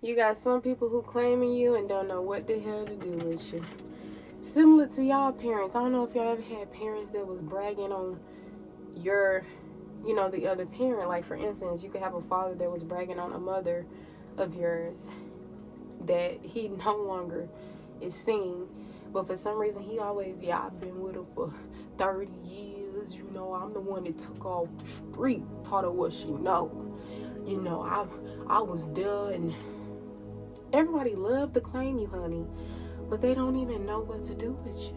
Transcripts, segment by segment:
You got some people who claiming you and don't know what the hell to do with you. Similar to y'all parents. I don't know if y'all ever had parents that was bragging on your, the other parent. Like, for instance, you could have a father that was bragging on a mother of yours that he no longer is seeing. But for some reason, he always, I've been with her for 30 years. I'm the one that took off the streets, taught her what she know. I was there, and everybody loved to claim you, honey, but they don't even know what to do with you.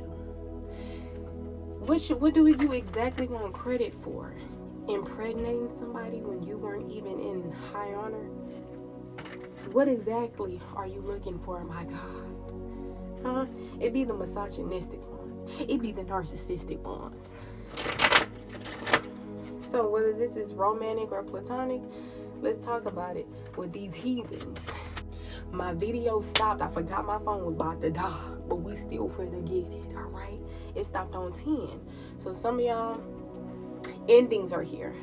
What do you exactly want credit for? Impregnating somebody when you weren't even in high honor? What exactly are you looking for, my God? Huh? It be the misogynistic ones. It be the narcissistic ones. So whether this is romantic or platonic, let's talk about it with these heathens. My video stopped. I forgot my phone was about to die, but we still finna get it, all right? It stopped on 10. So some of y'all, endings are here.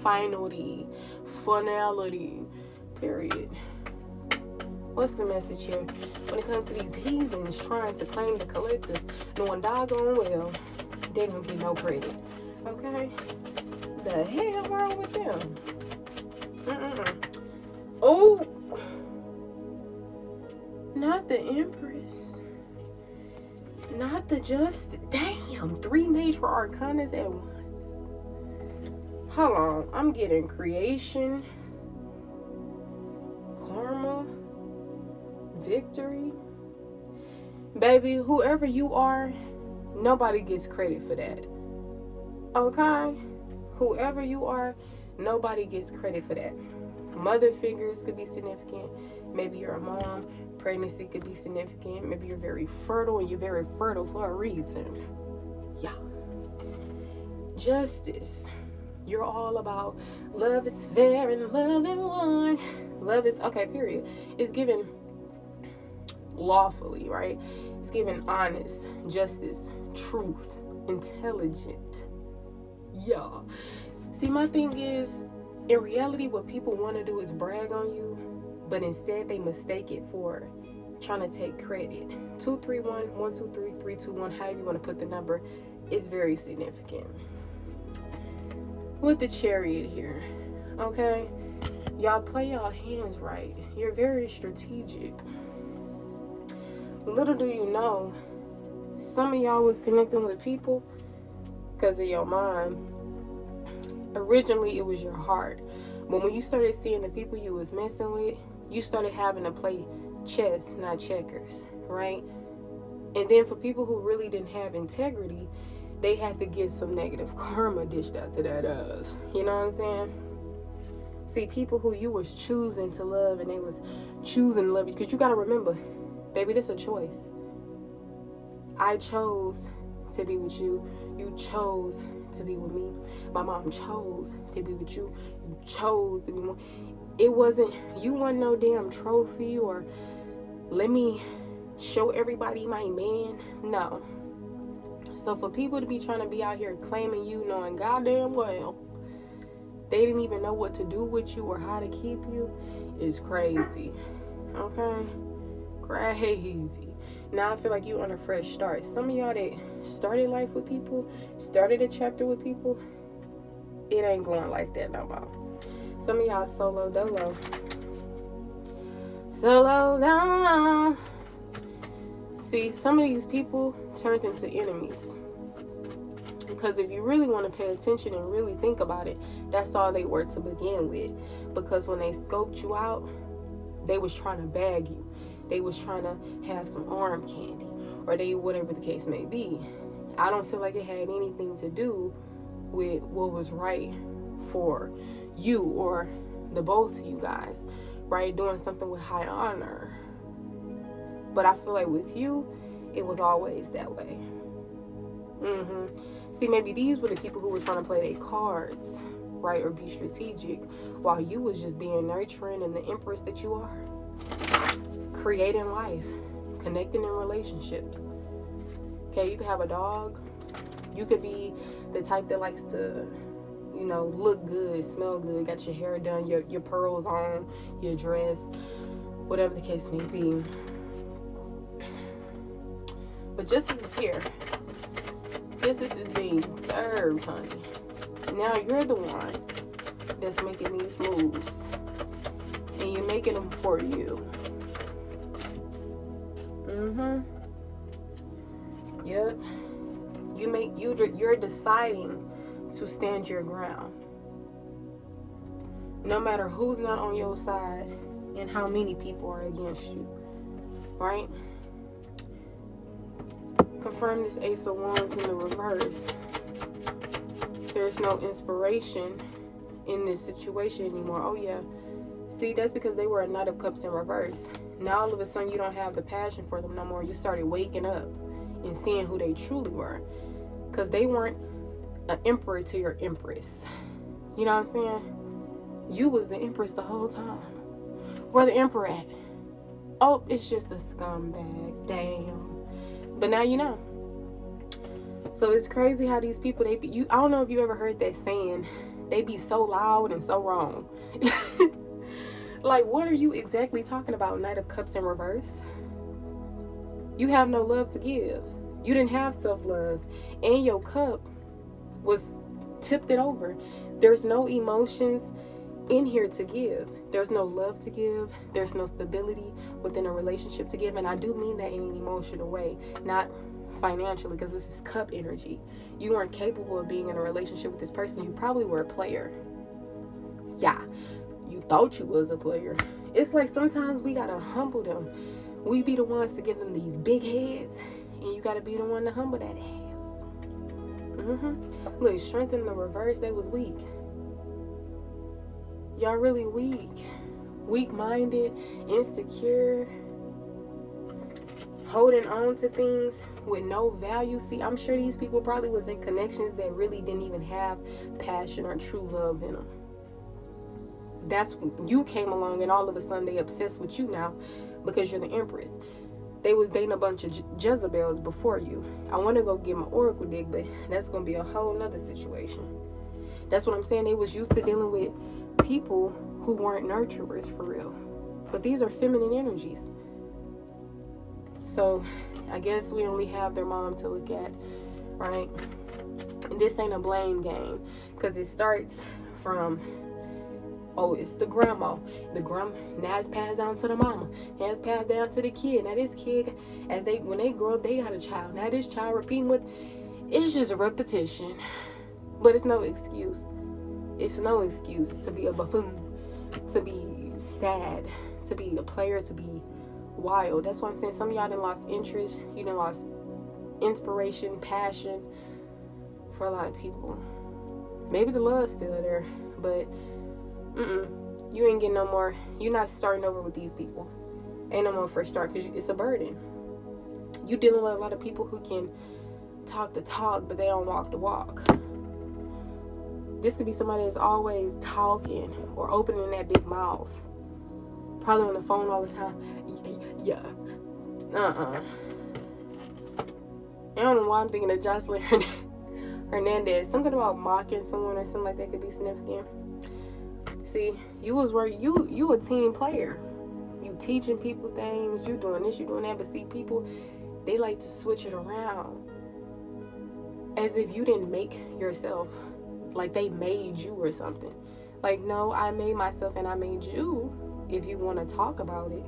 Finality, finality, period. What's the message here? When it comes to these heathens trying to claim the collective, knowing doggone well, they don't get no credit, okay? The hell wrong with them? Oh, not the Empress. Not the Justice. Damn, 3 major arcanas at once. Hold on, I'm getting creation, karma, victory. Baby, whoever you are, nobody gets credit for that. Okay? Whoever you are, nobody gets credit for that. Mother figures could be significant. Maybe you're a mom. Pregnancy could be significant. Maybe you're very fertile, and you're very fertile for a reason. Yeah. Justice. You're all about love is fair and love is one. Love is, okay, period. It's given lawfully, right? It's given honest, justice, truth, intelligent. Yeah. See, my thing is, in reality, what people want to do is brag on you, but instead they mistake it for trying to take credit. 231 123 321, however you want to put the number, is very significant. With the Chariot here, okay? Y'all play y'all hands right. You're very strategic. Little do you know, some of y'all was connecting with people because of your mind. Originally, it was your heart. But when you started seeing the people you was messing with, you started having to play chess, not checkers, right? And then for people who really didn't have integrity, they had to get some negative karma dished out to that ass. You know what I'm saying? See, people who you was choosing to love and they was choosing to love you, because you got to remember, baby, this is a choice. I chose to be with you. You chose to be with me. My mom chose to be with you. You chose to be with me. It wasn't, you wasn't no damn trophy or let me show everybody my man. No. So for people to be trying to be out here claiming you, knowing goddamn well they didn't even know what to do with you or how to keep you, is crazy. Okay? Crazy. Now I feel like you on a fresh start. Some of y'all that started life with people, started a chapter with people, it ain't going like that no more. Some of y'all solo dolo. Solo dolo. See, some of these people turned into enemies. Because if you really want to pay attention and really think about it, that's all they were to begin with. Because when they scoped you out, they was trying to bag you. They was trying to have some arm candy, or they, whatever the case may be. I don't feel like it had anything to do with what was right for you or the both of you guys, right? Doing something with high honor. But I feel like with you, it was always that way. See, maybe these were the people who were trying to play their cards, right? Or be strategic, while you was just being nurturing and the empress that you are. Creating life, connecting in relationships. Okay, you could have a dog. You could be the type that likes to, look good, smell good, got your hair done, your pearls on, your dress. whatever the case may be. But justice is here. Justice is being served, honey. Now you're the one that's making these moves, and you're making them for you. Yep. You're deciding to stand your ground, no matter who's not on your side and how many people are against you, right? Confirm this Ace of Wands in the reverse. There's no inspiration in this situation anymore. Oh yeah, see, that's because they were a Knight of Cups in reverse. Now all of a sudden you don't have the passion for them no more. You started waking up and seeing who they truly were, because they weren't an emperor to your empress. You know what I'm saying? You was the empress the whole time. Where the emperor at? Oh, it's just a scumbag. Damn. But now you know. So it's crazy how these people, I don't know if you ever heard that saying, they be so loud and so wrong. Like, what are you exactly talking about, Knight of Cups in reverse? You have no love to give. You didn't have self-love. And your cup was tipped it over. There's no emotions in here to give. There's no love to give. There's no stability within a relationship to give. And I do mean that in an emotional way, not financially, because this is cup energy. You weren't capable of being in a relationship with this person. You probably were a player. Yeah, you thought you was a player. It's like sometimes we gotta humble them. We be the ones to give them these big heads, and you gotta be the one to humble that ass. Look, strength in the reverse, they was weak. Y'all really weak. Weak-minded, insecure, holding on to things with no value. See, I'm sure these people probably was in connections that really didn't even have passion or true love in them. That's when you came along and all of a sudden they obsessed with you now because you're the empress. They was dating a bunch of Jezebels before you. I want to go get my oracle dig, but that's going to be a whole nother situation. That's what I'm saying. They was used to dealing with people who weren't nurturers for real. But these are feminine energies. So I guess we only have their mom to look at, right? And this ain't a blame game, because it starts from, oh, it's the grandma. Now it's passed down to the mama. Now it's passed down to the kid. Now this kid, when they grow up, they got a child. Now this child repeating it's just a repetition. But it's no excuse. It's no excuse to be a buffoon, to be sad, to be a player, to be wild. That's why I'm saying some of y'all done lost interest. You done lost inspiration, passion for a lot of people. Maybe the love's still there, but you ain't getting no more. You're not starting over with these people. Ain't no more fresh start, because it's a burden. You dealing with a lot of people who can talk the talk, but they don't walk the walk. This could be somebody that's always talking or opening that big mouth. Probably on the phone all the time. Yeah. I don't know why I'm thinking of Jocelyn Hernandez. Something about mocking someone or something like that could be significant. See, you a team player. You teaching people things, you doing this, you doing that, but see, people, they like to switch it around. As if you didn't make yourself, like they made you or something. Like, no, I made myself and I made you, if you want to talk about it.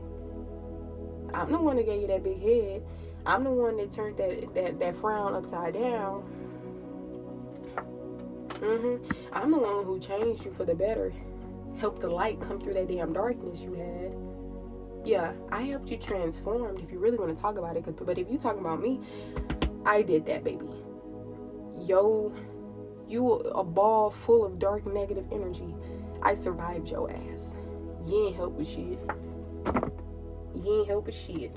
I'm the one that gave you that big head. I'm the one that turned that frown upside down. I'm the one who changed you for the better. Helped the light come through that damn darkness you had. Yeah, I helped you transformed, if you really want to talk about it. But if you talking about me, I did that, baby. Yo, you a ball full of dark, negative energy. I survived your ass. You ain't help with shit. You ain't help with shit.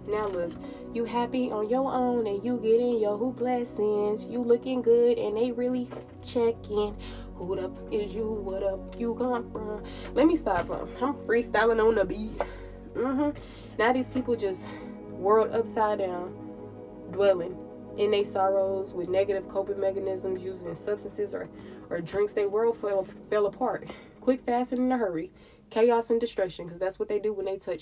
Now look, you happy on your own and you getting your who blessings. You looking good and they really checking. Who the fuck is you? What up you come from? Let me stop. I'm freestyling on the beat. Now these people just world upside down, dwelling in their sorrows with negative coping mechanisms, using substances or drinks. Their world fell apart. Quick, fast, and in a hurry. Chaos and destruction, because that's what they do when they touch